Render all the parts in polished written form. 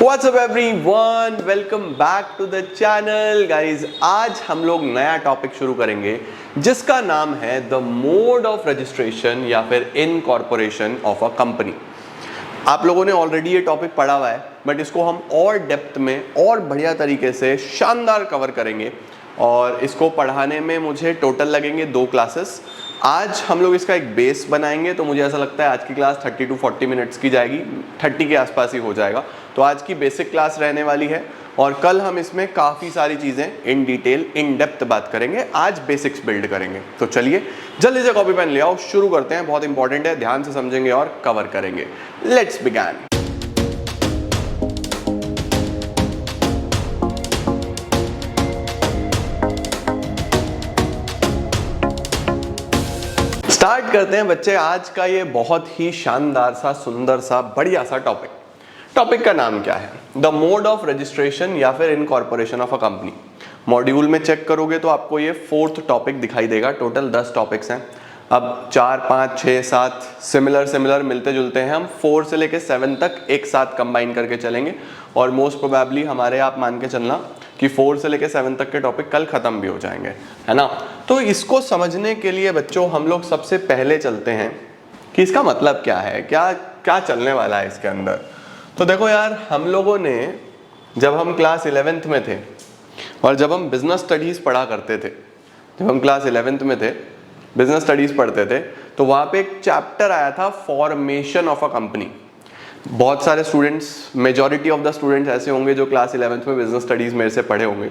What's up everyone? Welcome back to the channel guys। आज हम लोग नया टॉपिक शुरू करेंगे जिसका नाम है द मोड ऑफ रजिस्ट्रेशन या फिर इनकॉर्पोरेशन ऑफ अ कंपनी। आप लोगों ने ऑलरेडी ये टॉपिक पढ़ा हुआ है बट इसको हम और डेप्थ में और बढ़िया तरीके से शानदार कवर करेंगे और इसको पढ़ाने में मुझे टोटल लगेंगे 2 क्लासेस। आज हम लोग इसका एक बेस बनाएंगे तो मुझे ऐसा लगता है आज की क्लास 30 to 40 मिनट्स की जाएगी, 30 के आसपास ही हो जाएगा। तो आज की बेसिक क्लास रहने वाली है और कल हम इसमें काफ़ी सारी चीज़ें इन डिटेल इन डेप्थ बात करेंगे। आज बेसिक्स बिल्ड करेंगे। तो चलिए जल्दी से कॉपी पेन ले आओ, शुरू करते हैं। बहुत इंपॉर्टेंट है, ध्यान से समझेंगे और कवर करेंगे। Let's begin. स्टार्ट करते हैं बच्चे आज का ये बहुत ही शानदार सा, सुंदर सा, बढ़िया सा टॉपिक का नाम क्या है? द मोड ऑफ रजिस्ट्रेशन या फिर incorporation of a company. Module में चेक करोगे तो आपको ये 4th टॉपिक दिखाई देगा। टोटल 10 टॉपिक्स हैं। अब 4, 5, 6, 7 सिमिलर मिलते जुलते हैं। हम 4 से लेके 7 तक एक साथ कंबाइन करके चलेंगे और मोस्ट प्रोबेबली हमारे आप मान के चलना कि 4 से लेके 7 तक के टॉपिक कल खत्म भी हो जाएंगे, है ना। तो इसको समझने के लिए बच्चों हम लोग सबसे पहले चलते हैं कि इसका मतलब क्या है, क्या चलने वाला है इसके अंदर। तो देखो यार, हम लोगों ने जब हम क्लास 11th में थे और जब हम बिजनेस स्टडीज़ पढ़ा करते थे, जब हम क्लास 11th में थे बिजनेस स्टडीज़ पढ़ते थे तो वहाँ पे एक चैप्टर आया था फॉर्मेशन ऑफ अ कंपनी। बहुत सारे students, majority of the students ऐसे होंगे जो क्लास 11th में बिजनेस स्टडीज़ मेरे से पढ़े होंगे।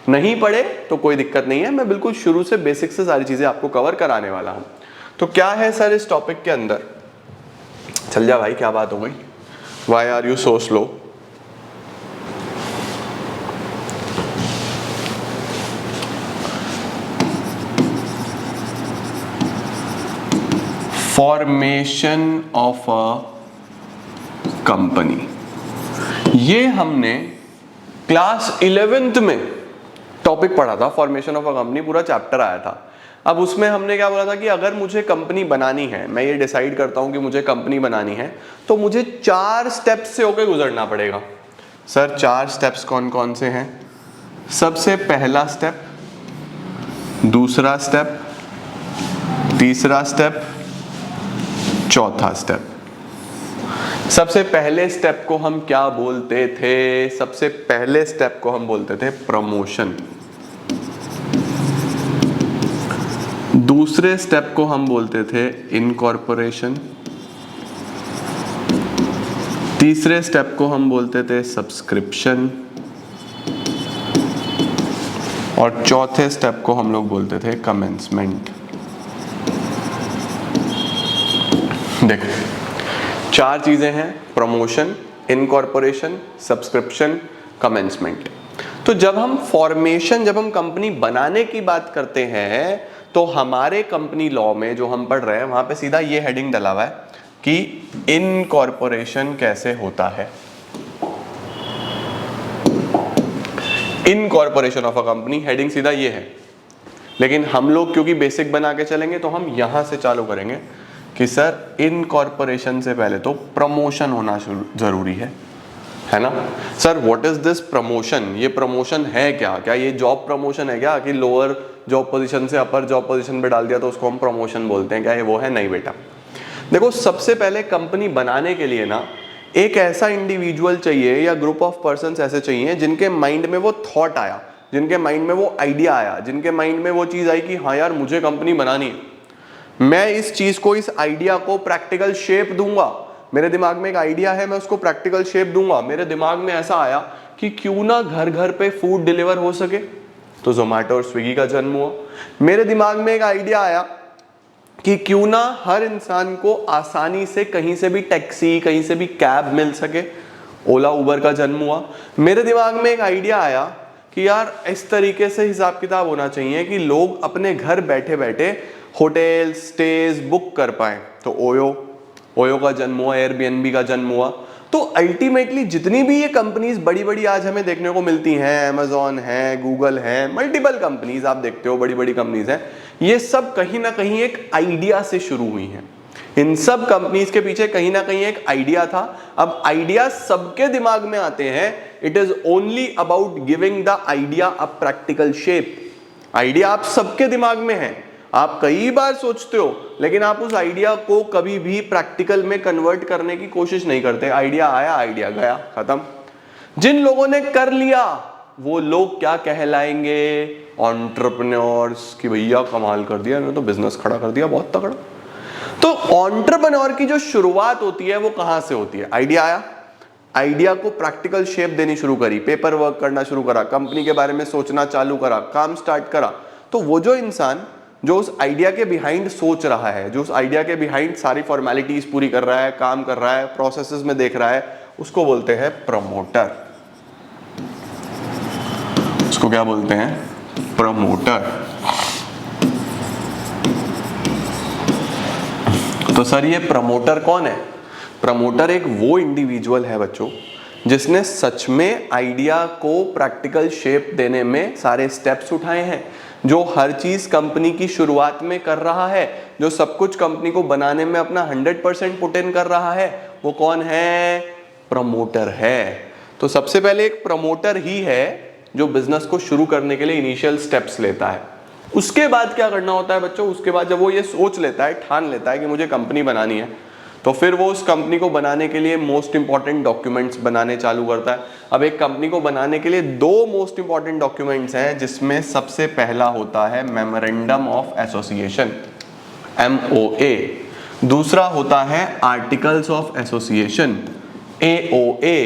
नहीं पढ़े तो कोई दिक्कत नहीं है, मैं बिल्कुल शुरू से बेसिक से सारी चीज़ें आपको कवर कराने वाला हूँ। तो क्या है सर इस टॉपिक के अंदर? चल जा भाई, क्या बात हो गई? Why are you so slow? Formation of a company, ये हमने क्लास 11th में टॉपिक पढ़ा था। फॉर्मेशन ऑफ अ कंपनी पूरा चैप्टर आया था। अब उसमें हमने क्या बोला था कि अगर मुझे कंपनी बनानी है, मैं ये डिसाइड करता हूं कि मुझे कंपनी बनानी है तो मुझे 4 स्टेप्स से होकर गुजरना पड़ेगा। सर 4 स्टेप्स कौन कौन से हैं? सबसे पहला स्टेप, दूसरा स्टेप, तीसरा स्टेप, चौथा स्टेप। सबसे पहले स्टेप को हम क्या बोलते थे? सबसे पहले स्टेप को हम बोलते थे प्रमोशन। दूसरे स्टेप को हम बोलते थे इनकॉर्पोरेशन। तीसरे स्टेप को हम बोलते थे सब्सक्रिप्शन और चौथे स्टेप को हम लोग बोलते थे कमेंसमेंट। देखो 4 चीजें हैं, प्रमोशन, इनकॉर्पोरेशन, सब्सक्रिप्शन, कमेंसमेंट। तो जब हम फॉर्मेशन, जब हम कंपनी बनाने की बात करते हैं तो हमारे कंपनी लॉ में जो हम पढ़ रहे हैं वहां पे सीधा ये हेडिंग डला हुआ है कि इनकॉर्पोरेशन कैसे होता है। Incorporation of a company heading सीधा ये है। लेकिन हम लोग क्योंकि बेसिक बना के चलेंगे तो हम यहां से चालू करेंगे कि सर इनकॉर्पोरेशन से पहले तो प्रमोशन होना जरूरी है ना। Sir what is this promotion? ये प्रमोशन है क्या ये जॉब प्रमोशन है क्या कि लोअर जॉब पोजीशन से अपर जॉब पोजीशन पे डाल दिया तो उसको हम प्रमोशन बोलते हैं? क्या ये वो है? नहीं बेटा। देखो सबसे पहले कंपनी बनाने के लिए ना एक ऐसा इंडिविजुअल चाहिए या ग्रुप ऑफ पर्सन्स ऐसे चाहिए जिनके माइंड में वो थॉट आया, जिनके माइंड में वो आइडिया आया, जिनके माइंड में वो चीज आई कि हाँ यार मुझे कंपनी बनानी है, मैं इस चीज को, इस आइडिया को प्रैक्टिकल शेप दूंगा। मेरे दिमाग में एक आइडिया है, मैं उसको प्रैक्टिकल शेप दूंगा। मेरे दिमाग में ऐसा आया कि क्यों ना घर घर पे फूड डिलीवर हो सके, तो जोमैटो और स्विगी का जन्म हुआ। मेरे दिमाग में एक आइडिया आया कि क्यों ना हर इंसान को आसानी से कहीं से भी टैक्सी, कहीं से भी कैब मिल सके, ओला उबर का जन्म हुआ। मेरे दिमाग में एक आइडिया आया कि यार इस तरीके से हिसाब किताब होना चाहिए कि लोग अपने घर बैठे बैठे होटल स्टेज बुक कर पाए, तो ओयो का जन्म हुआ, एयरबीएनबी का जन्म हुआ। तो अल्टीमेटली जितनी भी ये कंपनीज बड़ी बड़ी आज हमें देखने को मिलती हैं, अमेजॉन है, गूगल है, मल्टीपल कंपनीज आप देखते हो, बड़ी बड़ी कंपनीज हैं, ये सब कहीं ना कहीं एक आइडिया से शुरू हुई हैं। इन सब कंपनीज के पीछे कहीं ना कहीं एक आइडिया था। अब आइडिया सबके दिमाग में आते हैं, it is only about giving the idea a practical shape. Idea आप सबके दिमाग में है, आप कई बार सोचते हो, लेकिन आप उस आइडिया को कभी भी प्रैक्टिकल में कन्वर्ट करने की कोशिश नहीं करते। आइडिया आया, आइडिया गया, खत्म। जिन लोगों ने कर लिया वो लोग क्या कहलाएंगे? एंटरप्रेन्योर्स। कि भैया कमाल कर दिया, इन्होंने तो बिजनेस खड़ा कर दिया बहुत तगड़ा। तो एंटरप्रेन्योर की जो शुरुआत होती है वो कहां से होती है? आइडिया आया, आइडिया को प्रैक्टिकल शेप देनी शुरू करी, पेपर वर्क करना शुरू करा, कंपनी के बारे में सोचना चालू करा, काम स्टार्ट करा। तो वो जो इंसान जो उस आइडिया के बिहाइंड सोच रहा है, जो उस आइडिया के बिहाइंड सारी फॉर्मेलिटीज पूरी कर रहा है, काम कर रहा है, प्रोसेसेस में देख रहा है, उसको बोलते हैं प्रमोटर। उसको क्या बोलते हैं? प्रमोटर। तो सर ये प्रमोटर कौन है? प्रमोटर एक वो इंडिविजुअल है बच्चों जिसने सच में आइडिया को प्रैक्टिकल शेप देने में सारे स्टेप्स उठाए हैं, जो हर चीज कंपनी की शुरुआत में कर रहा है, जो सब कुछ कंपनी को बनाने में अपना 100% पुट इन कर रहा है। वो कौन है? प्रमोटर है। तो सबसे पहले एक प्रमोटर ही है जो बिजनेस को शुरू करने के लिए इनिशियल स्टेप्स लेता है। उसके बाद क्या करना होता है बच्चों? उसके बाद जब वो ये सोच लेता है, ठान लेता है कि मुझे कंपनी बनानी है, तो फिर वो उस कंपनी को बनाने के लिए मोस्ट इंपॉर्टेंट डॉक्यूमेंट्स बनाने चालू करता है। अब एक कंपनी को बनाने के लिए दो मोस्ट इंपॉर्टेंट डॉक्यूमेंट्स हैं, जिसमें सबसे पहला होता है मेमोरेंडम ऑफ एसोसिएशन, MOA। दूसरा होता है आर्टिकल्स ऑफ एसोसिएशन, AOA।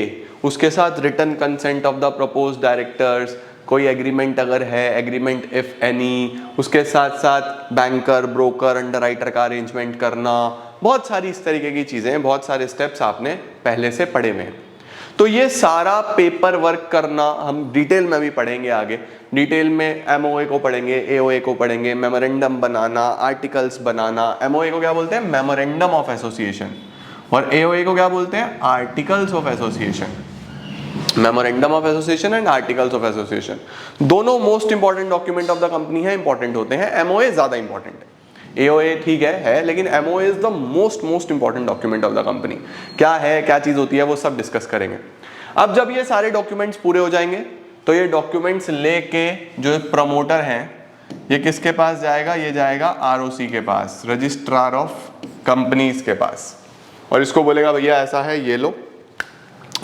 उसके साथ written consent of the proposed directors, कोई एग्रीमेंट अगर है, एग्रीमेंट इफ एनी। उसके साथ साथ बैंकर, ब्रोकर, अंडरराइटर का अरेंजमेंट करना, बहुत सारी इस तरीके की चीजें, बहुत सारे स्टेप्स आपने पहले से पढ़े हुए हैं। तो ये सारा पेपर वर्क करना हम डिटेल में भी पढ़ेंगे आगे। डिटेल में MOA को पढ़ेंगे, AOA को पढ़ेंगे, मेमोरेंडम बनाना, आर्टिकल्स बनाना। MOA को क्या बोलते हैं? Memorandum of association. और AOA को क्या बोलते हैं? Articles of association. Memorandum of association and articles of association दोनों most important document of the company है, इंपॉर्टेंट होते हैं। MOA ज्यादा इंपॉर्टेंट है, AOA ठीक है, लेकिन MOA is the most important document of the company. क्या है, क्या चीज होती है, वो सब डिस्कस करेंगे। अब जब ये सारे डॉक्यूमेंट्स पूरे हो जाएंगे तो ये डॉक्यूमेंट्स लेके जो प्रमोटर हैं ये किसके पास जाएगा? ये जाएगा ROC के पास, रजिस्ट्रार ऑफ कंपनीज के पास, और इसको बोलेगा भैया ऐसा है, ये लो,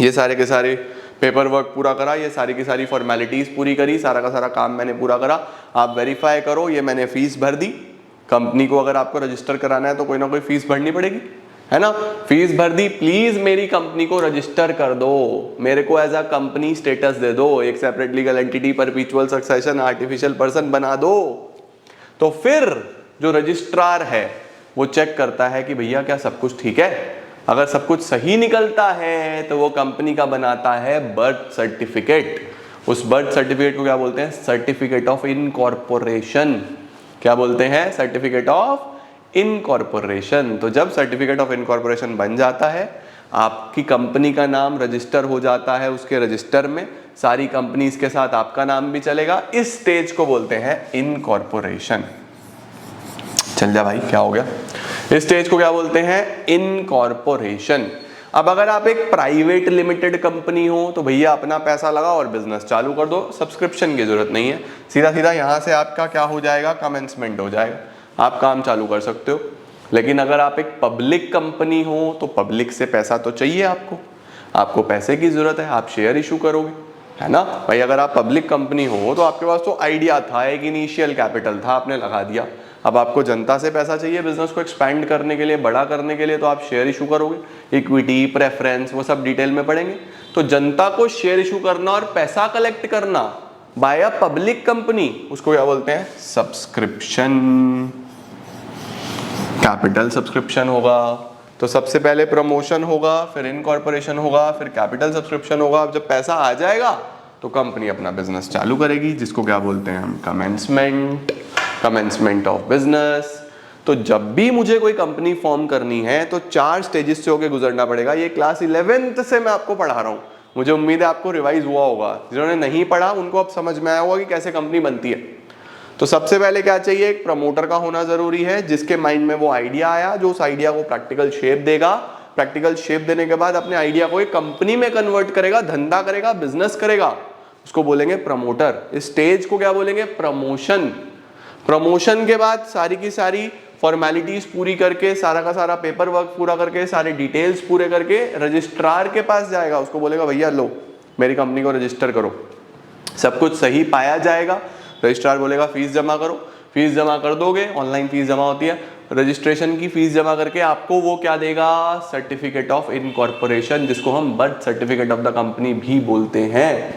ये सारे के सारे पेपर वर्क पूरा करा, ये सारी की सारी फॉर्मेलिटीज पूरी करी, सारा का सारा काम मैंने पूरा करा, आप वेरीफाई करो, ये मैंने फीस भर दी। कंपनी को अगर आपको रजिस्टर कराना है तो कोई ना कोई फीस भरनी पड़ेगी, है ना? फीस भर दी, प्लीज मेरी कंपनी को रजिस्टर कर दो, मेरे को एज अ कंपनी स्टेटस दे दो, एक separate legal entity, परपीचुअल succession, artificial person बना दो। तो फिर जो रजिस्ट्रार है वो चेक करता है कि भैया क्या सब कुछ ठीक है। अगर सब कुछ सही निकलता है तो वो कंपनी का बनाता है बर्थ सर्टिफिकेट। उस बर्थ सर्टिफिकेट को क्या बोलते हैं? Certificate of incorporation. क्या बोलते हैं? Certificate of incorporation. तो जब सर्टिफिकेट ऑफ इनकॉर्पोरेशन बन जाता है, आपकी कंपनी का नाम रजिस्टर हो जाता है उसके रजिस्टर में, सारी कंपनीज के साथ आपका नाम भी चलेगा। इस स्टेज को बोलते हैं इनकॉर्पोरेशन। चल जा भाई, क्या हो गया? इस स्टेज को क्या बोलते हैं? इनकॉर्पोरेशन। अब अगर आप एक प्राइवेट लिमिटेड कंपनी हो तो भैया अपना पैसा लगाओ और बिजनेस चालू कर दो, सब्सक्रिप्शन की जरूरत नहीं है, सीधा सीधा यहां से आपका क्या हो जाएगा? कमेंसमेंट हो जाएगा, आप काम चालू कर सकते हो। लेकिन अगर आप एक पब्लिक कंपनी हो तो पब्लिक से पैसा तो चाहिए आपको पैसे की जरूरत है, आप शेयर इशू करोगे, है ना भाई? अगर आप पब्लिक कंपनी हो तो आपके पास तो आइडिया था, एक इनिशियल कैपिटल था, आपने लगा दिया। अब आपको जनता से पैसा चाहिए बिजनेस को एक्सपैंड करने के लिए, बड़ा करने के लिए, तो आप शेयर इशू करोगे, इक्विटी, प्रेफरेंस, वो सब डिटेल में पढ़ेंगे। तो जनता को शेयर इशू करना और पैसा कलेक्ट करना बाय अ पब्लिक कंपनी, उसको क्या बोलते हैं? सब्सक्रिप्शन। कैपिटल सब्सक्रिप्शन होगा तो सबसे पहले प्रमोशन होगा, फिर इनकॉर्पोरेशन होगा, फिर कैपिटल सब्सक्रिप्शन होगा। अब जब पैसा आ जाएगा तो कंपनी अपना बिजनेस चालू करेगी, जिसको क्या बोलते हैं हम? Commencement of business. तो जब भी मुझे कोई कंपनी फॉर्म करनी है तो 4 स्टेजेस से होके गुजरना पड़ेगा। ये क्लास 11th से मैं आपको पढ़ा रहा हूँ, मुझे उम्मीद है आपको रिवाइज हुआ होगा। जिन्होंने नहीं पढ़ा उनको अब समझ में आया होगा कि कैसे कंपनी बनती है। तो सबसे पहले क्या चाहिए, एक प्रमोटर का होना जरूरी है, जिसके माइंड में वो आइडिया आया, जो उस आइडिया को प्रैक्टिकल शेप देगा। प्रैक्टिकल शेप देने के बाद अपने आइडिया को एक कंपनी में कन्वर्ट करेगा, धंधा करेगा, बिजनेस करेगा, उसको बोलेंगे प्रमोटर। इस स्टेज को क्या बोलेंगे, प्रमोशन। प्रमोशन के बाद सारी की सारी फॉर्मेलिटीज पूरी करके, सारा का सारा पेपर वर्क पूरा करके, सारे डिटेल्स पूरे करके रजिस्ट्रार के पास जाएगा, उसको बोलेगा भैया लो मेरी कंपनी को रजिस्टर करो। सब कुछ सही पाया जाएगा, रजिस्ट्रार बोलेगा फीस जमा करो, फीस जमा कर दोगे, ऑनलाइन फीस जमा होती है, रजिस्ट्रेशन की फीस जमा करके आपको वो क्या देगा, सर्टिफिकेट ऑफ इनकॉर्पोरेशन, जिसको हम birth certificate of the company भी बोलते हैं।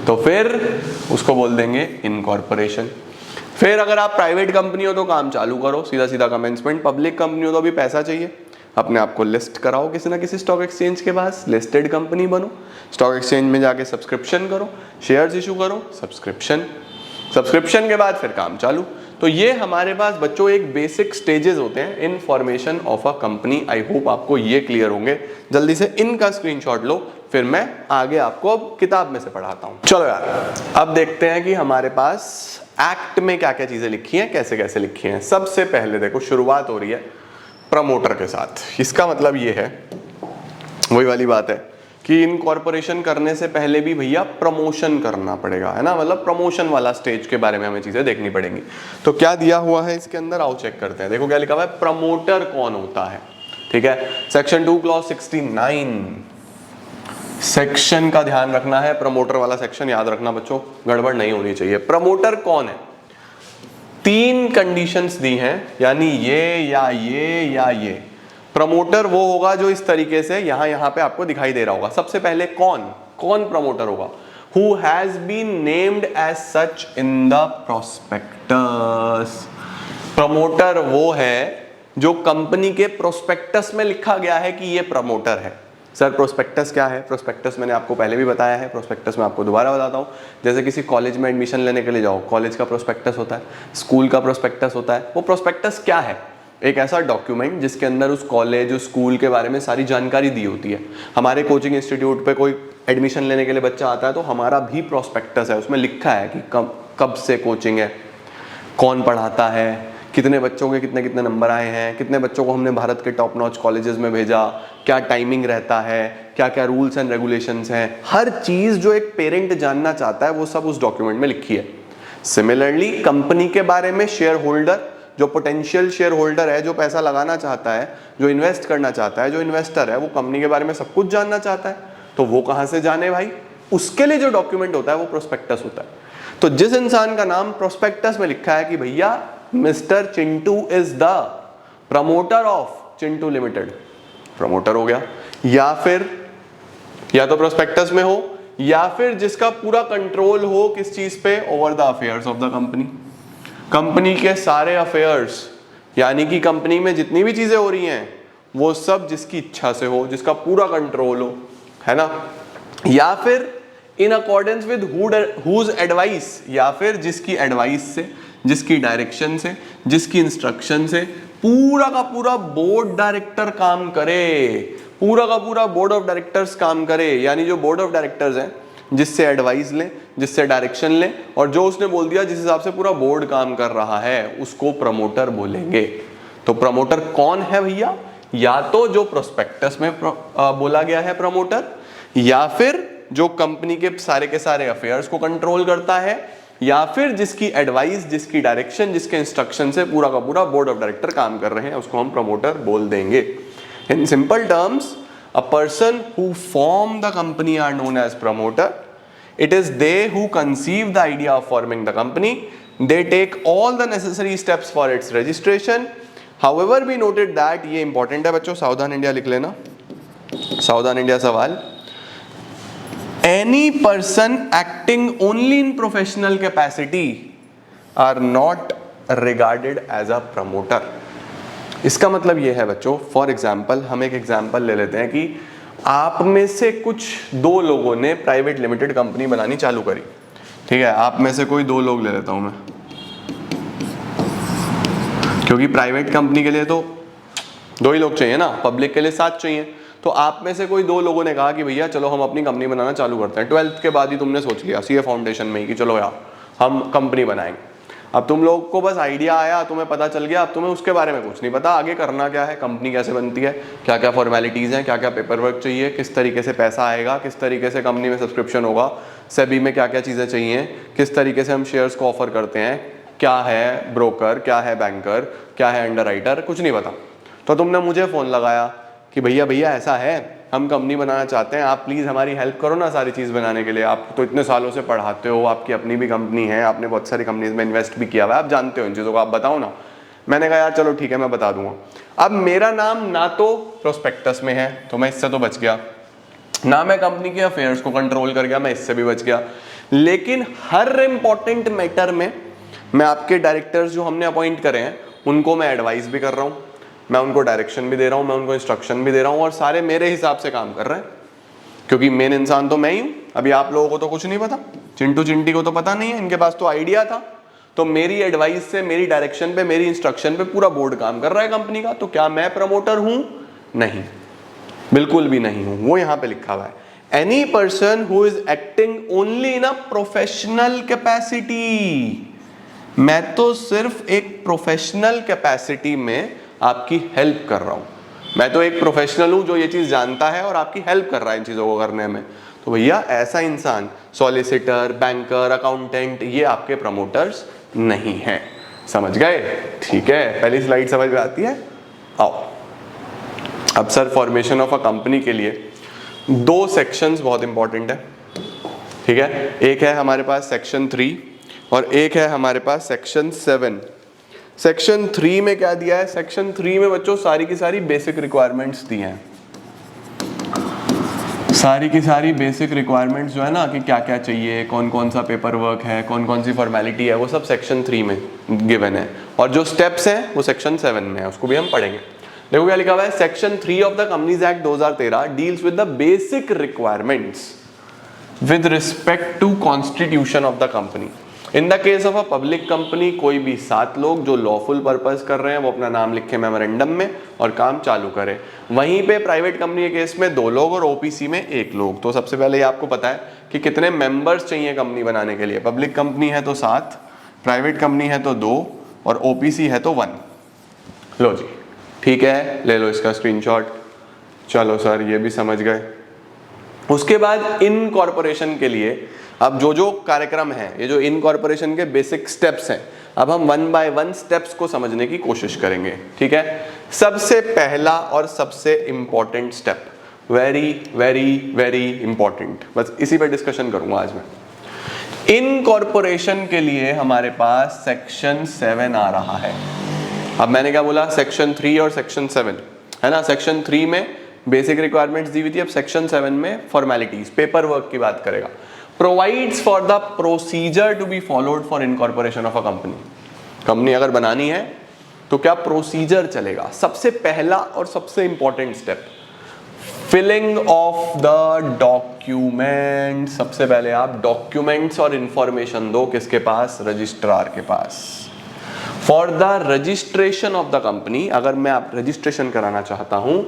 तो फिर उसको बोल देंगे इनकॉर्पोरेशन। फिर अगर आप प्राइवेट कंपनी हो तो काम चालू करो, सीधा सीधा कमेंसमेंट। पब्लिक कंपनी हो तो अभी पैसा चाहिए, अपने आप को लिस्ट कराओ किसी ना किसी स्टॉक एक्सचेंज के पास, लिस्टेड कंपनी बनो, स्टॉक एक्सचेंज में जाके सब्सक्रिप्शन करो, शेयर्स इशू करो, सब्सक्रिप्शन के बाद फिर काम चालू। तो ये हमारे पास बच्चों एक बेसिक स्टेजेस होते हैं in formation of a company. I hope आपको ये क्लियर होंगे। जल्दी से इनका स्क्रीनशॉट लो, फिर मैं आगे आपको अब किताब में से पढ़ाता हूं। चलो यार, अब देखते हैं कि हमारे पास एक्ट में क्या क्या चीजें लिखी हैं, कैसे कैसे लिखी हैं। सबसे पहले देखो, शुरुआत हो रही है प्रमोटर के साथ। इसका मतलब ये है, वही वाली बात है कि इनकॉर्पोरेशन करने से पहले भी भैया प्रमोशन करना पड़ेगा, है ना, मतलब प्रमोशन वाला स्टेज के बारे में हमें चीजें देखनी पड़ेंगी। तो क्या दिया हुआ है इसके अंदर, आओ चेक करते हैं। देखो क्या लिखा हुआ है, प्रमोटर कौन होता है। ठीक है, सेक्शन 2 क्लॉज 69 सेक्शन का ध्यान रखना है, प्रमोटर वाला सेक्शन याद रखना बच्चों, गड़बड़ नहीं होनी चाहिए। प्रमोटर कौन है, 3 कंडीशंस दी हैं, यानी ये या ये। प्रमोटर वो होगा जो इस तरीके से यहां पे आपको दिखाई दे रहा होगा। सबसे पहले कौन प्रमोटर होगा, who has been named as such in the prospectus। Promoter वो है जो कंपनी के प्रोस्पेक्टस में लिखा गया है कि ये प्रमोटर है। सर प्रोस्पेक्टस क्या है, प्रोस्पेक्टस मैंने आपको पहले भी बताया है, प्रोस्पेक्टस में आपको दोबारा बताता हूँ। जैसे किसी कॉलेज में एडमिशन लेने के लिए जाओ, कॉलेज का प्रोस्पेक्टस होता है, स्कूल का प्रोस्पेक्टस होता है। वो प्रोस्पेक्टस क्या है, एक ऐसा डॉक्यूमेंट जिसके अंदर उस कॉलेज, उस स्कूल के बारे में सारी जानकारी दी होती है। हमारे कोचिंग इंस्टीट्यूट पे कोई एडमिशन लेने के लिए बच्चा आता है तो हमारा भी प्रोस्पेक्टस है, उसमें लिखा है कि कब से कोचिंग है, कौन पढ़ाता है, कितने बच्चों के कितने कितने नंबर आए हैं, कितने बच्चों को हमने भारत के टॉप नॉच कॉलेजेस में भेजा, क्या टाइमिंग रहता है, क्या क्या रूल्स एंड रेगुलेशंस हैं। हर चीज़ जो एक पेरेंट जानना चाहता है वो सब उस डॉक्यूमेंट में लिखी है। सिमिलरली कंपनी के बारे में शेयर होल्डर, जो पोटेंशियल शेयर होल्डर है, जो पैसा लगाना चाहता है, जो इन्वेस्ट करना चाहता है, जो इन्वेस्टर है, वो कंपनी के बारे में सब कुछ जानना चाहता है। तो वो कहाँ से जाने भाई, उसके लिए जो डॉक्यूमेंट होता है वो प्रोस्पेक्टस होता है। तो जिस इंसान का नाम प्रोस्पेक्टस में लिखा है कि भैया mister Chintu is the promoter of Chintu limited, promoter हो गया। या फिर या तो प्रोस्पेक्टस में हो, या फिर जिसका पूरा कंट्रोल हो किस चीज पे, over the affairs of the company, company के सारे अफेयर्स, यानी कि कंपनी में जितनी भी चीजें हो रही हैं वो सब जिसकी इच्छा से हो, जिसका पूरा कंट्रोल हो, है ना। या फिर in accordance with whose advice, या फिर जिसकी एडवाइस से, जिसकी डायरेक्शन से, जिसकी इंस्ट्रक्शन से पूरा का पूरा बोर्ड डायरेक्टर काम करे, पूरा का पूरा बोर्ड ऑफ डायरेक्टर्स काम करे। यानी जो बोर्ड ऑफ डायरेक्टर्स हैं, जिससे एडवाइस लें, जिससे डायरेक्शन लें, और जो उसने बोल दिया जिस हिसाब से पूरा बोर्ड काम कर रहा है, उसको प्रमोटर बोलेंगे। तो प्रमोटर कौन है भैया, या तो जो प्रोस्पेक्टस में बोला गया है प्रमोटर, या फिर जो कंपनी के सारे अफेयर्स को कंट्रोल करता है, या फिर जिसकी एडवाइस, जिसकी डायरेक्शन, जिसके इंस्ट्रक्शन से पूरा का पूरा बोर्ड ऑफ डायरेक्टर काम कर रहे हैं, उसको हम प्रमोटर बोल देंगे। In simple terms, a person who form the company are known as promoter. It is they who conceive the idea of forming the company. They take all the necessary steps for its registration. However, we noted that, ये important है बच्चों, सावधान India लिख लेना, सावधान India सवाल। Any person acting only in professional capacity are not regarded as a promoter. इसका मतलब ये है बच्चों, फॉर एग्जाम्पल हम एक एग्जाम्पल ले लेते हैं कि आप में से कुछ 2 लोगों ने प्राइवेट लिमिटेड कंपनी बनानी चालू करी। ठीक है, आप में से कोई 2 लोग ले लेता हूं मैं, क्योंकि प्राइवेट कंपनी के लिए तो 2 ही लोग चाहिए ना, पब्लिक के लिए 7 चाहिए। तो आप में से कोई 2 लोगों ने कहा कि भैया चलो हम अपनी कंपनी बनाना चालू करते हैं। 12th के बाद ही तुमने सोच लिया, सीए फाउंडेशन में ही, कि चलो यार हम कंपनी बनाएंगे। अब तुम लोग को बस आइडिया आया, तुम्हें पता चल गया, अब तुम्हें उसके बारे में कुछ नहीं पता आगे करना क्या है, कंपनी कैसे बनती है, क्या क्या फॉर्मेलिटीज़ हैं, क्या क्या पेपर वर्क चाहिए, किस तरीके से पैसा आएगा, किस तरीके से कंपनी में सब्सक्रिप्शन होगा, सेबी में क्या क्या चीज़ें चाहिए, किस तरीके से हम शेयर्स को ऑफर करते हैं, क्या है ब्रोकर, क्या है बैंकर, क्या है अंडरराइटर, कुछ नहीं पता। तो तुमने मुझे फ़ोन लगाया कि भैया ऐसा है, हम कंपनी बनाना चाहते हैं, आप प्लीज़ हमारी हेल्प करो ना सारी चीज़ बनाने के लिए, आप तो इतने सालों से पढ़ाते हो, आपकी अपनी भी कंपनी है, आपने बहुत सारी कंपनीज में इन्वेस्ट भी किया हुआ है, आप जानते हो इन चीज़ों को, आप बताओ ना। मैंने कहा यार चलो ठीक है मैं बता दूंगा। अब मेरा नाम ना तो प्रोस्पेक्टस में है तो मैं इससे तो बच गया, ना मैं कंपनी के अफेयर्स को कंट्रोल कर गया, मैं इससे भी बच गया, लेकिन हर इंपॉर्टेंट मैटर में मैं आपके डायरेक्टर्स जो हमने अपॉइंट करे हैं उनको मैं एडवाइस भी कर रहा हूँ, मैं उनको डायरेक्शन भी दे रहा हूँ, मैं उनको इंस्ट्रक्शन भी दे रहा हूँ, और सारे मेरे हिसाब से काम कर रहे हैं, क्योंकि मेन इंसान तो मैं ही हूँ। अभी आप लोगों को तो कुछ नहीं पता, चिंटू चिंटी को तो पता नहीं है, इनके पास तो आइडिया था, तो मेरी एडवाइस से, मेरी डायरेक्शन पे, मेरी इंस्ट्रक्शन पे पूरा बोर्ड काम कर रहा है कंपनी का। तो क्या मैं प्रमोटर हूं? नहीं, बिल्कुल भी नहीं हूं। वो यहां पे लिखा हुआ है, any person who is acting only in a professional capacity. मैं तो सिर्फ एक प्रोफेशनल कैपेसिटी में आपकी हेल्प कर रहा हूं, मैं तो एक प्रोफेशनल हूं जो ये चीज जानता है और आपकी हेल्प कर रहा है इन चीजों को करने में। तो भैया ऐसा इंसान, सॉलिसिटर, बैंकर, अकाउंटेंट, ये आपके प्रमोटर्स नहीं हैं। समझ गए? ठीक है, पहली स्लाइड समझ में आती है? आओ अब sir, formation of a company के लिए 2 सेक्शंस बहुत इंपॉर्टेंट है, ठीक है। एक है हमारे पास सेक्शन 3 और एक है हमारे पास सेक्शन 7। सेक्शन 3 में क्या दिया है? सेक्शन 3 में बच्चों सारी की सारी बेसिक रिक्वायरमेंट्स दी हैं, सारी की सारी बेसिक रिक्वायरमेंट्स जो है ना, कि क्या क्या चाहिए, कौन कौन सा पेपर वर्क है, कौन कौन सी फॉर्मेलिटी है, वो सब सेक्शन 3 में गिवन है, और जो स्टेप्स हैं वो सेक्शन 7 में है, उसको भी हम पढ़ेंगे। देखो क्या लिखा हुआ है, section 3 of the companies act 2013 deals with the basic requirements with respect to constitution of the company. In the case of a public company, कोई भी 7 लोग जो लॉफुल पर्पस कर रहे हैं वो अपना नाम लिखे मेमोरेंडम में और काम चालू करें। वहीं पे प्राइवेट कंपनी के केस में 2 लोग और ओपीसी में 1 लोग। तो सबसे पहले ये आपको पता है कि कितने मेंबर्स चाहिए कंपनी बनाने के लिए। पब्लिक कंपनी है तो 7, प्राइवेट कंपनी है तो 2 और ओपीसी है तो 1। लो जी, ठीक है, ले लो इसका स्क्रीनशॉट। चलो सर, ये भी समझ गए। उसके बाद इनकॉर्पोरेशन के लिए अब जो जो कार्यक्रम है, ये जो इनकॉर्पोरेशन के बेसिक स्टेप्स हैं, अब हम 1 बाय 1 स्टेप्स को समझने की कोशिश करेंगे, ठीक है। सबसे पहला और सबसे important step, very very very important, बस इसी पे डिस्कशन करूंगा आज मैं। इनकॉर्पोरेशन के लिए हमारे पास सेक्शन 7 आ रहा है। अब मैंने क्या बोला, सेक्शन 3 और सेक्शन 7 है ना। सेक्शन 3 में बेसिक रिक्वायरमेंट्स दी हुई थी, अब सेक्शन 7 में फॉर्मेलिटीज, पेपर वर्क की बात करेगा। Provides for the procedure to be followed for incorporation of a company. Company अगर बनानी है तो क्या प्रोसीजर चलेगा। सबसे पहला और सबसे important step, filing of the document. सबसे पहले आप डॉक्यूमेंट्स और इंफॉर्मेशन दो, किसके पास? रजिस्ट्रार के पास। For the registration of the company, अगर मैं आप रजिस्ट्रेशन कराना चाहता हूं,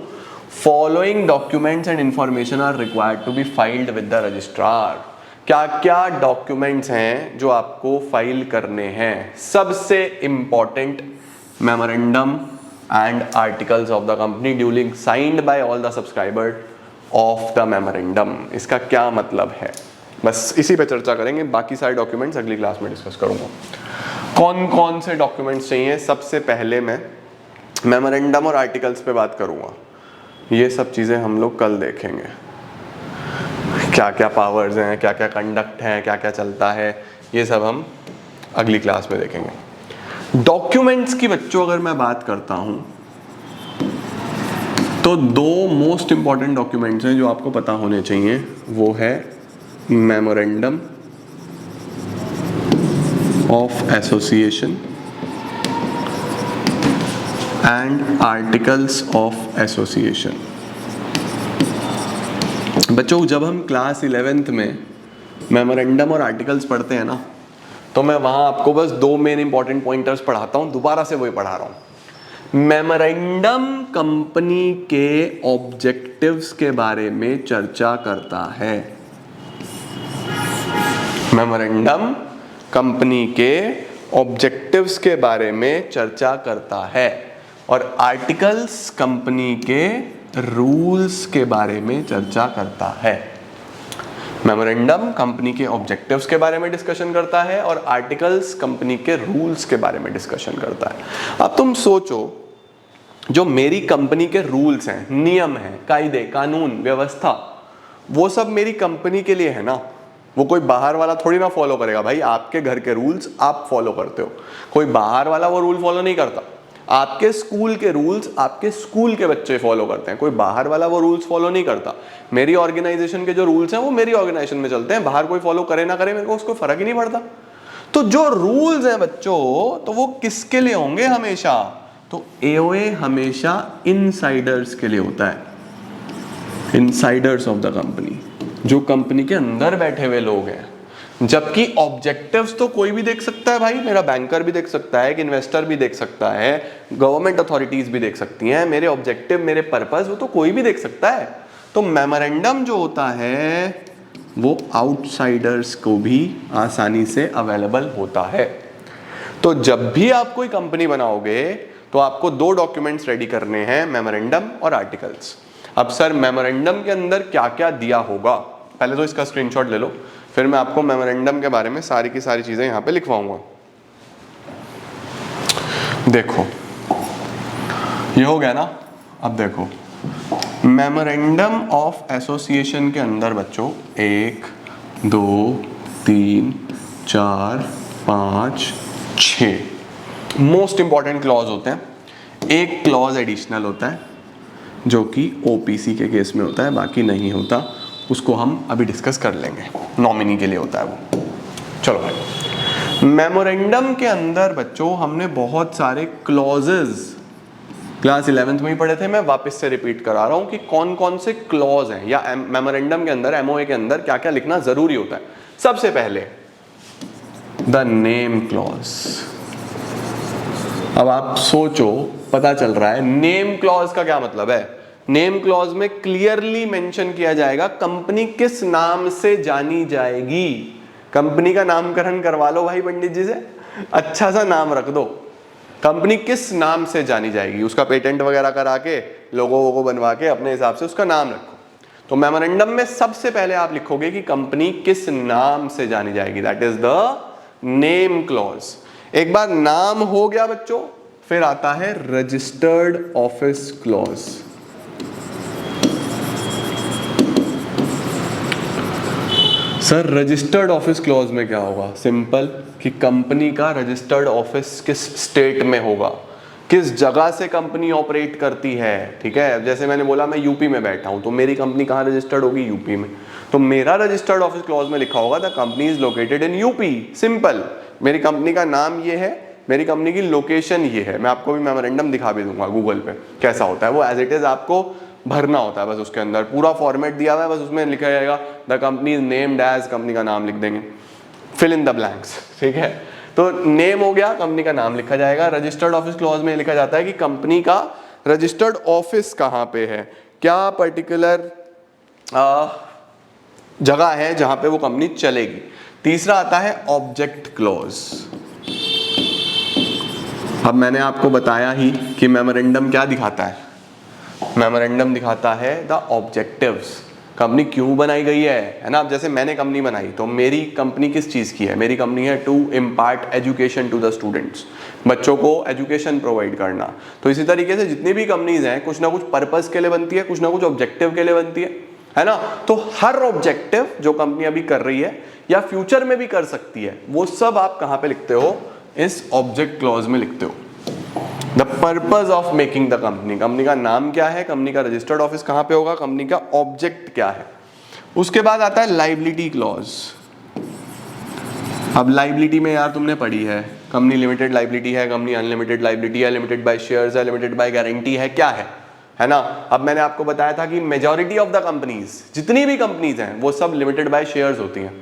following documents and information are required to be filed with the registrar. क्या क्या डॉक्यूमेंट्स हैं जो आपको फाइल करने हैं? सबसे important, memorandum and articles of the company duly signed by all the subscriber of the memorandum. इसका क्या मतलब है, बस इसी पे चर्चा करेंगे। बाकी सारे डॉक्यूमेंट्स अगली क्लास में डिस्कस करूंगा। कौन कौन से डॉक्यूमेंट्स चाहिए? सबसे पहले मैं मेमोरेंडम और आर्टिकल्स पे बात करूंगा। ये सब चीज़ें हम लोग कल देखेंगे, क्या क्या पावर्स हैं, क्या क्या कंडक्ट हैं, क्या क्या चलता है, ये सब हम अगली क्लास में देखेंगे। डॉक्यूमेंट्स की बच्चों अगर मैं बात करता हूं तो 2 मोस्ट इंपॉर्टेंट डॉक्यूमेंट्स हैं जो आपको पता होने चाहिए। वो है memorandum of association and articles of association. बच्चों जब हम क्लास 11th में मेमोरेंडम और आर्टिकल्स पढ़ते हैं ना, तो मैं वहां आपको बस 2 मेन इंपॉर्टेंट पॉइंटर्स पढ़ाता हूं, दोबारा से वही पढ़ा रहा हूं। मेमोरेंडम कंपनी के ऑब्जेक्टिव्स के बारे में चर्चा करता है। मेमोरेंडम कंपनी के ऑब्जेक्टिव्स के बारे में चर्चा करता है और आर्टिकल्स कंपनी के रूल्स के बारे में चर्चा करता है। मेमोरेंडम कंपनी के ऑब्जेक्टिव्स के बारे में डिस्कशन करता है और आर्टिकल्स कंपनी के रूल्स के बारे में डिस्कशन करता है। अब तुम सोचो, जो मेरी कंपनी के रूल्स हैं, नियम हैं, कायदे, कानून, व्यवस्था, वो सब मेरी कंपनी के लिए है ना। वो कोई बाहर वाला थोड़ी ना फॉलो करेगा। भाई आपके घर के रूल्स आप फॉलो करते हो, कोई बाहर वाला वो रूल फॉलो नहीं करता। आपके स्कूल के रूल्स आपके स्कूल के बच्चे फॉलो करते हैं, कोई बाहर वाला वो रूल्स फॉलो नहीं करता। मेरी ऑर्गेनाइजेशन के जो रूल्स हैं वो मेरी ऑर्गेनाइजेशन में चलते हैं, बाहर कोई फॉलो करे ना करे मेरे को उसको फर्क ही नहीं पड़ता। तो जो रूल्स हैं बच्चों, तो वो किसके लिए होंगे हमेशा? तो एओए हमेशा इनसाइडर्स के लिए होता है, इनसाइडर्स ऑफ द कंपनी, जो कंपनी के अंदर बैठे हुए लोग हैं। जबकि ऑब्जेक्टिव्स तो कोई भी देख सकता है भाई, मेरा बैंकर भी देख सकता है, एक इन्वेस्टर भी देख सकता है, गवर्नमेंट अथॉरिटीज भी देख सकती हैं। मेरे ऑब्जेक्टिव, मेरे पर्पस, वो तो कोई भी देख सकता है। तो मेमोरेंडम जो होता है वो आउटसाइडर्स को भी आसानी से अवेलेबल होता है। तो जब भी आप कोई कंपनी बनाओगे तो आपको दो डॉक्यूमेंट्स रेडी करने हैं, मेमोरेंडम और आर्टिकल्स। अब सर मेमोरेंडम के अंदर क्या क्या दिया होगा, पहले तो इसका स्क्रीनशॉट ले लो, फिर मैं आपको मेमोरेंडम के बारे में सारी की सारी चीजें यहां पे लिखवाऊंगा। देखो ये हो गया ना। अब देखो मेमोरेंडम ऑफ एसोसिएशन के अंदर बच्चों 1 2 3 4 5 6 मोस्ट इंपॉर्टेंट क्लॉज होते हैं। एक क्लॉज एडिशनल होता है जो कि ओपीसी के केस में होता है, बाकी नहीं होता। उसको हम अभी डिस्कस कर लेंगे, नॉमिनी के लिए होता है वो। चलो भाई, मेमोरेंडम के अंदर बच्चों हमने बहुत सारे क्लॉजेज क्लास 11th में ही पढ़े थे, मैं वापस से रिपीट करा रहा हूं कि कौन कौन से क्लॉज हैं या मेमोरेंडम के अंदर, एमओए के अंदर क्या क्या लिखना जरूरी होता है। सबसे पहले द नेम क्लॉज। अब आप सोचो, पता चल रहा है नेम क्लॉज का क्या मतलब है। नेम क्लॉज में क्लियरली मेंशन किया जाएगा कंपनी किस नाम से जानी जाएगी। कंपनी का नामकरण करवा लो भाई पंडित जी से, अच्छा सा नाम रख दो। कंपनी किस नाम से जानी जाएगी, उसका पेटेंट वगैरह करा के, लोगों को बनवा के अपने हिसाब से उसका नाम रखो। तो मेमोरेंडम में सबसे पहले आप लिखोगे कि कंपनी किस नाम से जानी जाएगी, that is the name clause. एक बार नाम हो गया बच्चों, फिर आता है registered office clause. Sir registered office clause में क्या होगा? सिंपल, कि कंपनी का रजिस्टर्ड ऑफिस किस स्टेट में होगा, किस जगह से कंपनी ऑपरेट करती है। ठीक है, जैसे मैंने बोला मैं यूपी में बैठा हूं, तो मेरी कंपनी कहां रजिस्टर्ड होगी? यूपी में। तो मेरा रजिस्टर्ड ऑफिस क्लॉज में लिखा होगा the company is located in UP. Simple, मेरी कंपनी का नाम ये है, मेरी कंपनी की लोकेशन ये है। मैं आपको भी मेमोरेंडम दिखा भी दूंगा गूगल पे कैसा होता है वो, एज इट इज आपको भरना होता है। बस उसके अंदर पूरा फॉर्मेट दिया हुआ है, बस उसमें लिखा जाएगा the company is named as, company का नाम लिख देंगे, फिल इन द ब्लैंक्स। ठीक है, तो नेम हो गया, कंपनी का नाम लिखा जाएगा। रजिस्टर्ड ऑफिस क्लॉज में लिखा जाता है कि कंपनी का रजिस्टर्ड ऑफिस कहाँ पे है, क्या पर्टिकुलर जगह है जहां पे वो कंपनी चलेगी। तीसरा आता है ऑब्जेक्ट क्लॉज। अब मैंने आपको बताया ही कि मेमोरेंडम क्या दिखाता है। मेमोरेंडम दिखाता है द ऑब्जेक्टिव्स, कंपनी क्यों बनाई गई है ना। अब जैसे मैंने कंपनी बनाई, तो मेरी कंपनी किस चीज़ की है? मेरी कंपनी है to impart education to the students, बच्चों को एजुकेशन प्रोवाइड करना। तो इसी तरीके से जितनी भी कंपनीज हैं कुछ ना कुछ पर्पस के लिए बनती है, कुछ ना कुछ ऑब्जेक्टिव के लिए बनती है ना। तो हर ऑब्जेक्टिव जो कंपनी अभी कर रही है या फ्यूचर में भी कर सकती है, वो सब आप कहाँ पे लिखते हो? इस ऑब्जेक्ट क्लॉज में लिखते हो। The purpose of making the company, company का नाम क्या है, कंपनी का रजिस्टर्ड ऑफिस कहाँ पे होगा, कंपनी का ऑब्जेक्ट क्या है। उसके बाद आता है लाइबिलिटी क्लॉज। अब लाइबिलिटी में यार तुमने पढ़ी है, कंपनी लिमिटेड लाइबिलिटी है, कंपनी अनलिमिटेड लाइबिलिटी है, लिमिटेड बाय शेयर्स है, लिमिटेड बाय गारंटी है, क्या है ना। अब मैंने आपको बताया था कि मेजॉरिटी ऑफ द कंपनीज, जितनी भी कंपनीज हैं वो सब लिमिटेड बाय शेयर्स होती हैं,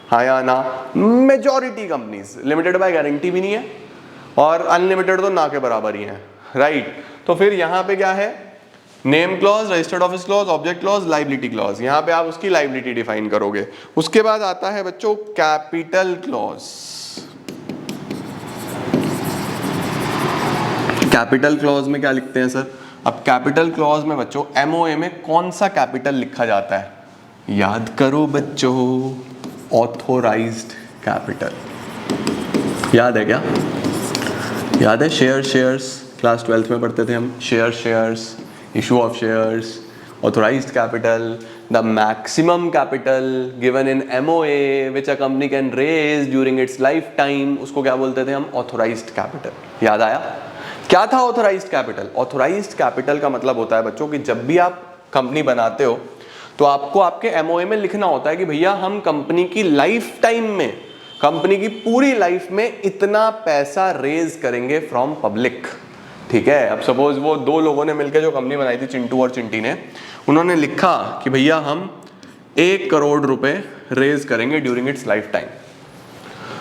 हाँ या ना। Majority companies limited by guarantee भी नहीं है और अनलिमिटेड तो ना के बराबर ही है, राइट। तो फिर यहाँ पे क्या है? Name clause, registered office clause, object clause, liability clause. यहाँ पे आप उसकी लाइबिलिटी डिफाइन करोगे। उसके बाद आता है बच्चों कैपिटल क्लॉज। कैपिटल क्लॉज में क्या लिखते हैं सर? अब कैपिटल क्लॉज में बच्चों एमओए में कौन सा कैपिटल लिखा जाता है? याद करो बच्चों, ऑथोराइज्ड कैपिटल। याद है क्या? याद है शेयर्स, क्लास 12th में पढ़ते थे हम। Shares, issue of shares, authorised capital, the maximum capital given in MOA which a company can raise during its life time, उसको क्या बोलते थे हम? Authorised capital. याद आया? क्या था ऑथोराइज्ड कैपिटल? ऑथोराइज्ड कैपिटल का मतलब होता है बच्चों कि जब भी आप कंपनी बनाते हो तो आपको आपके एमओए में लिखना होता है कि भैया हम कंपनी की लाइफ टाइम में, कंपनी की पूरी लाइफ में इतना पैसा रेज करेंगे फ्रॉम पब्लिक। ठीक है, अब सपोज वो दो लोगों ने मिलकर जो कंपनी बनाई थी, चिंटू और चिंटी ने, उन्होंने लिखा कि भैया हम 1 करोड़ रुपए रेज करेंगे during its life time.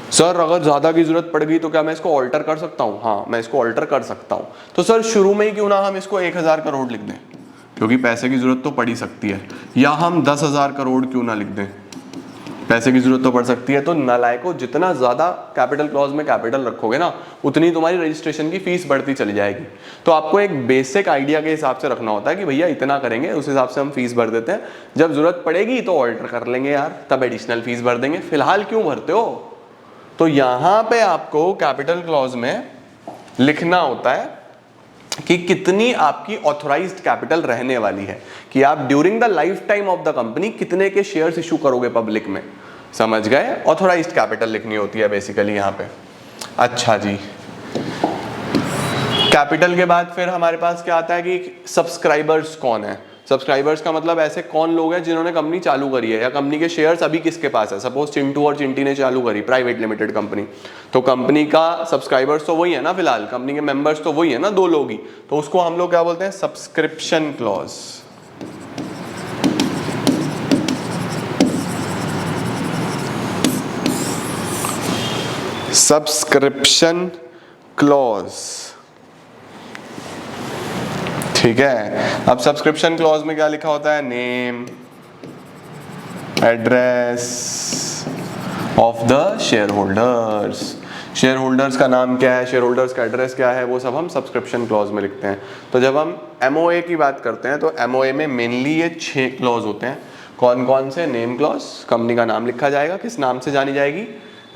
Sir अगर ज्यादा की जरूरत पड़ गई तो क्या मैं इसको ऑल्टर कर सकता हूँ? हाँ, मैं इसको ऑल्टर कर सकता हूँ। तो सर शुरू में ही क्यों ना हम इसको 1000 करोड़ लिख दें, क्योंकि पैसे की जरूरत तो पड़ ही सकती है। या हम 10,000 करोड़ क्यों ना लिख दें, पैसे की जरूरत तो पड़ सकती है। तो नालायको, जितना ज्यादा कैपिटल क्लॉज में कैपिटल रखोगे ना, उतनी तुम्हारी रजिस्ट्रेशन की फीस बढ़ती चली जाएगी। तो आपको एक बेसिक आइडिया के हिसाब से रखना होता है कि भैया इतना करेंगे, उस हिसाब से हम फीस भर देते हैं, जब जरूरत पड़ेगी तो ऑल्टर कर लेंगे यार, तब एडिशनल फीस भर देंगे, फिलहाल क्यों भरते हो? तो यहां पे आपको कैपिटल क्लॉज में लिखना होता है कि कितनी आपकी ऑथोराइज्ड कैपिटल रहने वाली है, कि आप during the life time of the company कितने के शेयर्स इशू करोगे पब्लिक में। समझ गए? ऑथोराइज्ड कैपिटल लिखनी होती है बेसिकली यहां पे। अच्छा जी, कैपिटल के बाद फिर हमारे पास क्या आता है कि सब्सक्राइबर्स कौन है? सब्सक्राइबर्स का मतलब ऐसे कौन लोग हैं जिन्होंने कंपनी चालू करी है, या कंपनी के शेयर्स अभी किसके पास है। सपोज चिंटू और चिंटी ने चालू करी प्राइवेट लिमिटेड कंपनी, तो कंपनी का सब्सक्राइबर्स तो वही है ना, फिलहाल कंपनी के मेंबर्स तो वही है ना, 2 लोग ही। तो उसको हम लोग क्या बोलते हैं? Subscription clause. सब्सक्रिप्शन क्लॉज, ठीक है। अब सब्सक्रिप्शन क्लॉज में क्या लिखा होता है? Name, address of the share holders. Share holders का नाम क्या है, शेयर होल्डर्स का एड्रेस क्या है, वो सब हम सब्सक्रिप्शन क्लॉज में लिखते हैं। तो जब हम एमओए की बात करते हैं तो एमओए में मेनली ये 6 क्लॉज होते हैं। कौन कौन से? नेम क्लॉज, कंपनी का नाम लिखा जाएगा, किस नाम से जानी जाएगी।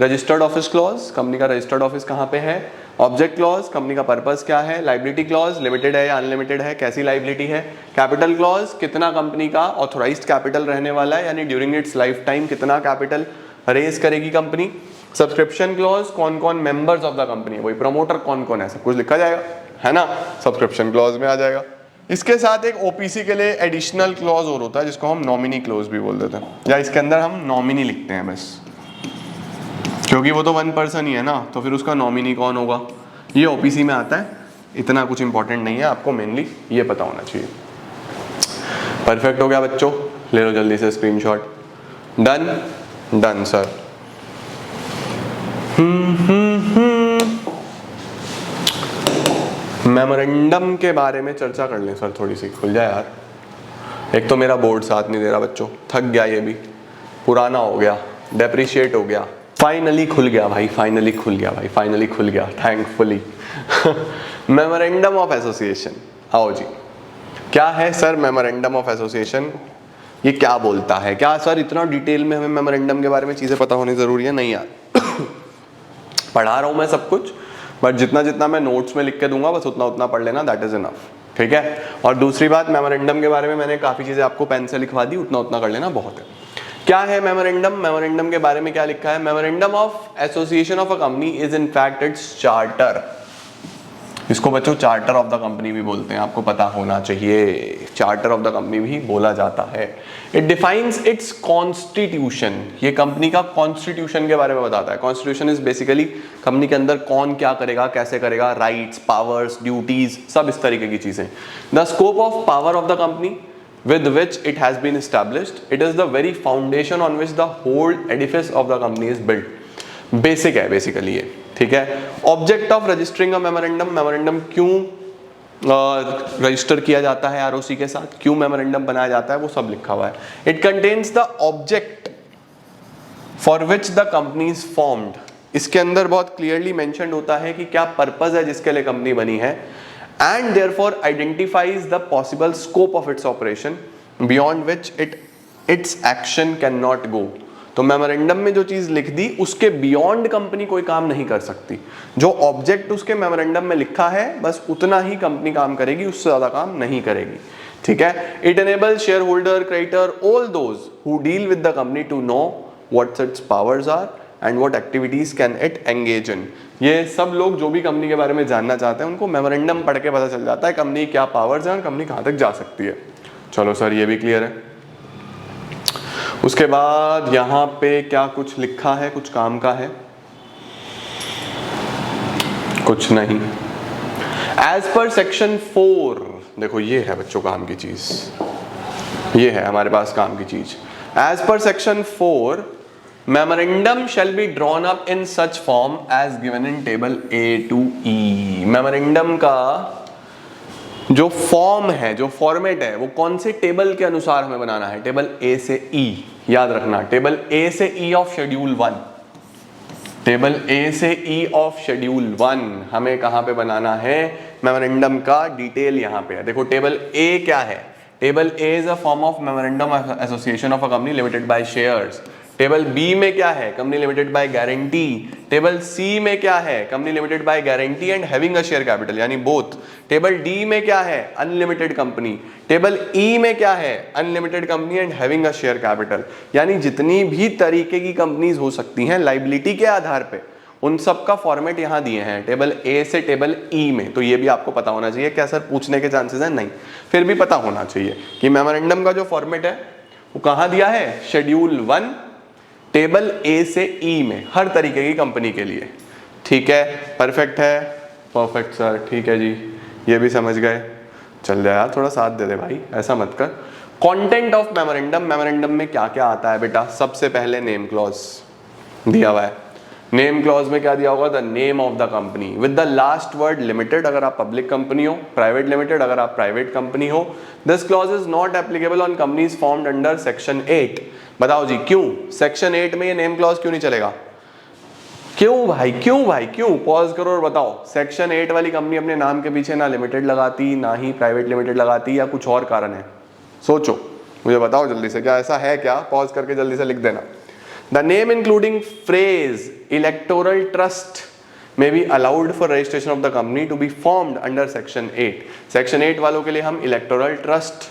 रजिस्टर्ड ऑफिस क्लॉज, कंपनी का रजिस्टर्ड ऑफिस कहाँ पे है। ऑब्जेक्ट क्लॉज, कंपनी का पर्पस क्या है। लाइबिलिटी क्लॉज, लिमिटेड है या अनलिमिटेड है, कैसी लाइबिलिटी है। कैपिटल क्लॉज, कितना कंपनी का ऑथोराइज्ड कैपिटल रहने वाला है, यानी ड्यूरिंग इट्स लाइफ टाइम कितना कैपिटल रेज करेगी कंपनी। सब्सक्रिप्शन क्लॉज, कौन कौन मेंबर्स ऑफ द कंपनी है, वही प्रमोटर कौन कौन है, सब कुछ लिखा जाएगा, है ना, सब्सक्रिप्शन क्लॉज में आ जाएगा। इसके साथ एक ओपीसी के लिए एडिशनल क्लॉज और होता है जिसको हम नॉमिनी क्लॉज भी बोल देते हैं, या इसके अंदर हम नॉमिनी लिखते हैं बस, क्योंकि वो तो 1 पर्सन ही है ना, तो फिर उसका नॉमिनी कौन होगा, ये ओपीसी में आता है। इतना कुछ इंपॉर्टेंट नहीं है, आपको मेनली ये पता होना चाहिए। परफेक्ट हो गया बच्चों, ले लो जल्दी से screenshot. Done, done sir. Memorandum के बारे में चर्चा कर लें सर, थोड़ी सी। खुल जाए यार, एक तो मेरा बोर्ड साथ नहीं दे रहा बच्चों, थक गया, ये भी पुराना हो गया, डेप्रिशिएट हो गया। फाइनली खुल गया भाई, फाइनली खुल गया भाई, फाइनली खुल गया, थैंकफुली। मेमोरेंडम ऑफ एसोसिएशन, आओ जी। क्या है सर मेमोरेंडम ऑफ एसोसिएशन, ये क्या बोलता है? क्या सर इतना डिटेल में हमें मेमोरेंडम के बारे में चीज़ें पता होनी ज़रूरी है? नहीं यार, पढ़ा रहा हूँ मैं सब कुछ, बट जितना जितना मैं नोट्स में लिख के दूंगा बस उतना उतना पढ़ लेना, दैट इज इनफ, ठीक है। और दूसरी बात, मेमोरेंडम के बारे में मैंने काफ़ी चीज़ें आपको पेन से लिखवा दी, उतना उतना कर लेना, बहुत है। क्या है मेमोरेंडम? मेमोरेंडम के बारे में क्या लिखा है? Memorandum of association of a company is in fact it's charter. इसको बच्चों चार्टर ऑफ द कंपनी भी बोलते हैं, आपको पता होना चाहिए, चार्टर ऑफ द कंपनी भी बोला जाता है। इट डिफाइंस इट्स कॉन्स्टिट्यूशन, ये कंपनी का कॉन्स्टिट्यूशन के बारे में बताता है। कॉन्स्टिट्यूशन इज बेसिकली कंपनी के अंदर कौन क्या करेगा, कैसे करेगा, राइट्स, पावर्स, ड्यूटीज, सब इस तरीके की चीजें। The scope of power of the company with which it has been established, it is the very foundation on which the whole edifice of the company is built। Basic है basically ये, ठीक है। Object of registering a memorandum, memorandum क्यों register किया जाता है ROC के साथ, क्यों मेमोरेंडम बनाया जाता है, वो सब लिखा हुआ है। It contains the object for which the company is formed, इसके अंदर बहुत क्लियरली मेंशन्ड होता है कि क्या पर्पस है जिसके लिए कंपनी बनी है, and therefore identifies the possible scope of its operation beyond which its action cannot go। तो मेमोरेंडम में जो चीज लिख दी उसके बियॉन्ड कंपनी कोई काम नहीं कर सकती। जो ऑब्जेक्ट उसके मेमोरेंडम में लिखा है बस उतना ही कंपनी काम करेगी, उससे ज्यादा काम नहीं करेगी। ठीक है। It enable share holder, creditor, all those who deal with the company to know what its powers are and what activities can it engage in. ये सब लोग जो भी कंपनी के बारे में जानना चाहते हैं उनको मेमोरेंडम पढ़ के पता चल जाता है कंपनी क्या पावर्स है और कंपनी कहां तक जा सकती है। चलो सर ये भी क्लियर है। उसके बाद यहां पे क्या कुछ लिखा है, कुछ काम का है? कुछ नहीं। एज पर सेक्शन 4, देखो ये है बच्चों काम की चीज, ये है हमारे पास काम की चीज। As per section 4 memorandum shall be drawn up in such form as given in table A to E। Memorandum का जो फॉर्म है, जो फॉर्मेट है, वो कौन से टेबल के अनुसार हमें बनाना है? टेबल A से E, याद रखना, टेबल A से E of schedule 1। Table A से E ऑफ शेड्यूल 1 हमें कहां पे बनाना है? मेमोरेंडम का डिटेल यहां पे है। देखो टेबल A क्या है? Table A is a form of memorandum association of a company limited by shares. Table B में क्या है? Company limited by guarantee. Table C में क्या है? Company limited by guarantee and having a share capital, यानी both. Table D में क्या है? Unlimited company. टेबल E में क्या है? Unlimited company and having a share capital. यानी जितनी भी तरीके की कंपनीज हो सकती हैं लाइबिलिटी के आधार पे, उन सब का फॉर्मेट यहाँ दिए हैं टेबल A से टेबल E में। तो ये भी आपको पता होना चाहिए। क्या सर पूछने के चांसेस हैं? नहीं, फिर भी पता होना चाहिए कि मेमोरेंडम का जो फॉर्मेट है वो कहाँ दिया है? शेड्यूल 1 टेबल A से E में, हर तरीके की कंपनी के लिए। ठीक है, परफेक्ट है, परफेक्ट सर, ठीक है जी, ये भी समझ गए। चल जाए यार, थोड़ा साथ दे दे भाई, ऐसा मत कर। कंटेंट ऑफ मेमोरेंडम, मेमोरेंडम में क्या क्या आता है बेटा? सबसे पहले नेम क्लॉज दिया हुआ है। नेम क्लॉज में क्या दिया होगा? The name of the company with the last word limited अगर आप पब्लिक कंपनी हो, प्राइवेट लिमिटेड अगर आप प्राइवेट कंपनी हो। This clause is not applicable on companies formed under section 8। बताओ जी क्यों? सेक्शन 8 में ये नेम क्लॉज क्यों नहीं चलेगा? क्यों भाई, क्यों भाई, क्यों? पॉज करो और बताओ। सेक्शन 8 वाली कंपनी अपने नाम के पीछे ना लिमिटेड लगाती, ना ही प्राइवेट लिमिटेड लगाती, या कुछ और कारण है? सोचो, मुझे बताओ जल्दी से, क्या ऐसा है क्या? पॉज करके जल्दी से लिख देना। The name including phrase electoral trust may be allowed for registration of the company to be formed under section 8। section 8 वालों के लिए हम electoral trust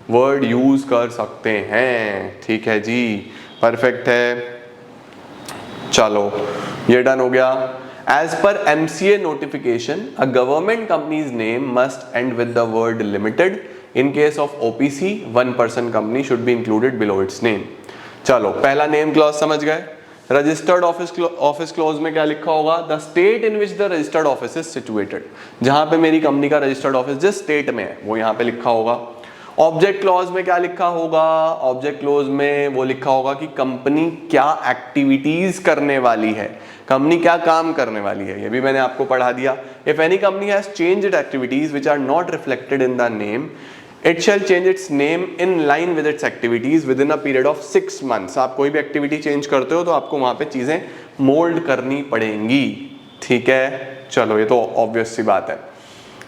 वर्ड यूज कर सकते हैं। ठीक है जी, परफेक्ट है। चलो ये डन हो गया। As per MCA notification, a government company's name must end with the word limited. In case of OPC, one person company should be included below its name। चलो पहला नेम क्लॉज समझ गए। Registered office clause में क्या लिखा होगा? The state in which the registered office is situated. जहां पे मेरी कंपनी का रजिस्टर्ड ऑफिस जिस स्टेट में है वो यहाँ पे लिखा होगा। ऑब्जेक्ट क्लॉज में क्या लिखा होगा? ऑब्जेक्ट क्लॉज में वो लिखा होगा कि कंपनी क्या एक्टिविटीज करने वाली है, कंपनी क्या काम करने वाली है। ये भी मैंने आपको पढ़ा दिया। If any company has changed activities which are not reflected in the name, It shall change its name in line with its activities within a period of 6 months। आप कोई भी एक्टिविटी चेंज करते हो तो आपको वहां पे चीजें मोल्ड करनी पड़ेंगी। ठीक है, चलो ये तो ऑब्वियस सी बात है।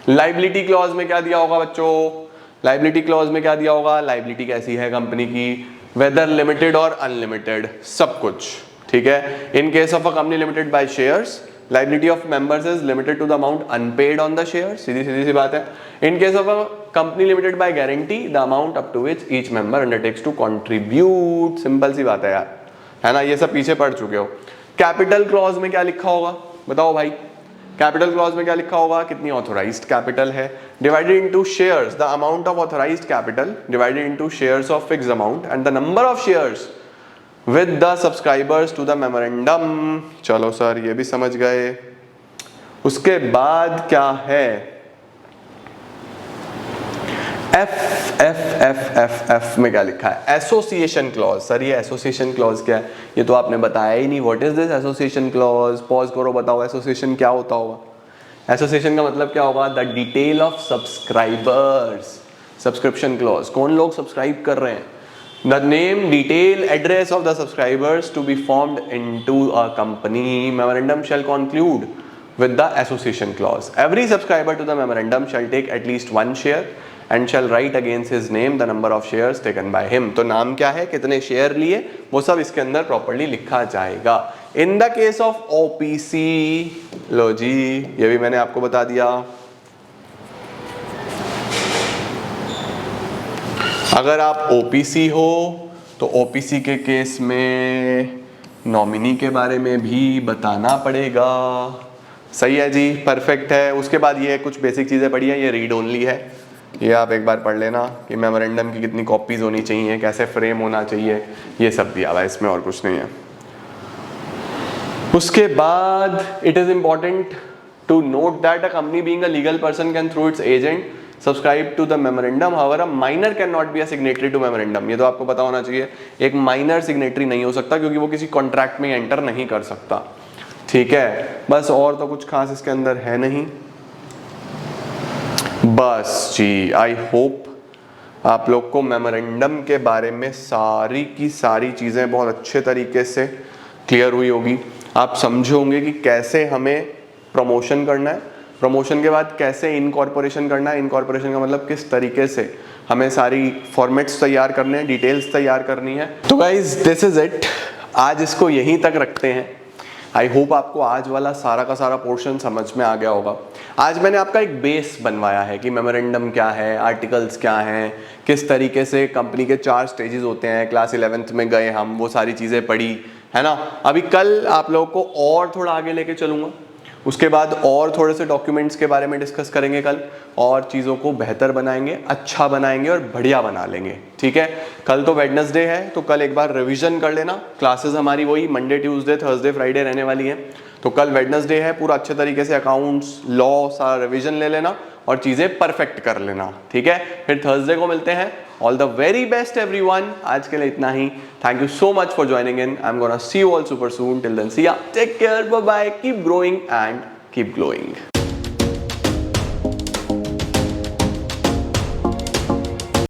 लाइबिलिटी क्लॉज में क्या दिया होगा बच्चों? लाइबिलिटी क्लॉज में क्या दिया होगा? लाइबिलिटी कैसी है कंपनी की, वेदर लिमिटेड और अनलिमिटेड, सब कुछ। ठीक है। In case of a company limited by shares, liability of members is limited to the amount unpaid on the shares। सीधी सी बात है। In case of a company limited by guarantee, the amount up to which each member undertakes to contribute। Simple सी बात है यार, है ना? ये सब पीछे पढ़ चुके हो। कैपिटल क्लॉज में क्या लिखा होगा बताओ भाई? कैपिटल क्लॉज में क्या लिखा होगा? कितनी ऑथोराइज्ड कैपिटल है, divided into shares, the amount of authorised capital divided into shares of fixed amount and the number of shares with the subscribers to the memorandum। चलो सर ये भी समझ गए। उसके बाद क्या है? एफ में क्या लिखा है? Association clause. सर ये एसोसिएशन क्लॉज क्या है? ये तो आपने बताया ही नहीं। What is this association clause? Pause करो, बताओ एसोसिएशन क्या होता होगा? एसोसिएशन का मतलब क्या होगा? The detail of subscribers. Subscription clause, कौन लोग सब्सक्राइब कर रहे हैं? The name, detail, address of the subscribers to be formed into a company। Memorandum shall conclude with the association clause. Every subscriber to the memorandum shall take at least 1 share and shall write against his name the number of shares taken by him. तो नाम क्या है, कितने share लिए, वो सब इसके अंदर प्रॉपर्ली लिखा जाएगा. In the case of OPC, लो जी ये भी मैंने आपको बता दिया. अगर आप OPC हो तो OPC के केस में नॉमिनी के बारे में भी बताना पड़ेगा. सही है जी, परफेक्ट है. उसके बाद ये कुछ बेसिक चीज़ें पढ़ी हैं, ये रीड ओनली है, ये आप एक बार पढ़ लेना कि मेमोरेंडम की कितनी कॉपीज होनी चाहिए, कैसे फ्रेम होना चाहिए, ये सब दिया हुआ है इसमें, और कुछ नहीं है. उसके बाद it is important to note that a company being a legal person can through its agent subscribe to the memorandum, however a minor can not be a signatory to memorandum. ये तो आपको पता होना चाहिए, एक माइनर सिग्नेटरी नहीं हो सकता क्योंकि वो किसी कॉन्ट्रैक्ट में एंटर नहीं कर सकता. ठीक है, बस और तो कुछ खास इसके अंदर है नहीं. बस जी, आई होप आप लोग को मेमोरेंडम के बारे में सारी की सारी चीज़ें बहुत अच्छे तरीके से क्लियर हुई होगी. आप समझे होंगे कि कैसे हमें प्रमोशन करना है, प्रमोशन के बाद कैसे इनकॉर्पोरेशन करना है, इनकॉर्पोरेशन का मतलब किस तरीके से हमें सारी फॉर्मेट्स तैयार करने हैं, डिटेल्स तैयार करनी है. तो गाइज दिस इज इट, आज इसको यहीं तक रखते हैं. आई होप आपको आज वाला सारा का सारा पोर्शन समझ में आ गया होगा. आज मैंने आपका एक बेस बनवाया है कि मेमोरेंडम क्या है, आर्टिकल्स क्या हैं, किस तरीके से कंपनी के 4 स्टेजेस होते हैं. क्लास 11th में गए हम, वो सारी चीज़ें पढ़ी है ना. अभी कल आप लोगों को और थोड़ा आगे लेके चलूँगा, उसके बाद और थोड़े से डॉक्यूमेंट्स के बारे में डिस्कस करेंगे कल, और चीज़ों को बेहतर बनाएंगे, अच्छा बनाएंगे और बढ़िया बना लेंगे. ठीक है, कल तो वेडनेसडे है तो कल एक बार रिवीजन कर लेना. क्लासेस हमारी वही मंडे ट्यूसडे थर्सडे फ्राइडे रहने वाली हैं. तो कल वेडनेसडे है, पूरा अच्छे तरीके से अकाउंट्स लॉ सारा रिवीजन ले लेना और चीज़ें परफेक्ट कर लेना. ठीक है, फिर थर्सडे को मिलते हैं. All the very best everyone. आज के लिए इतना ही. Thank you so much for joining in. I am gonna see you all super soon. Till then see ya, take care, bye bye, keep growing and keep glowing.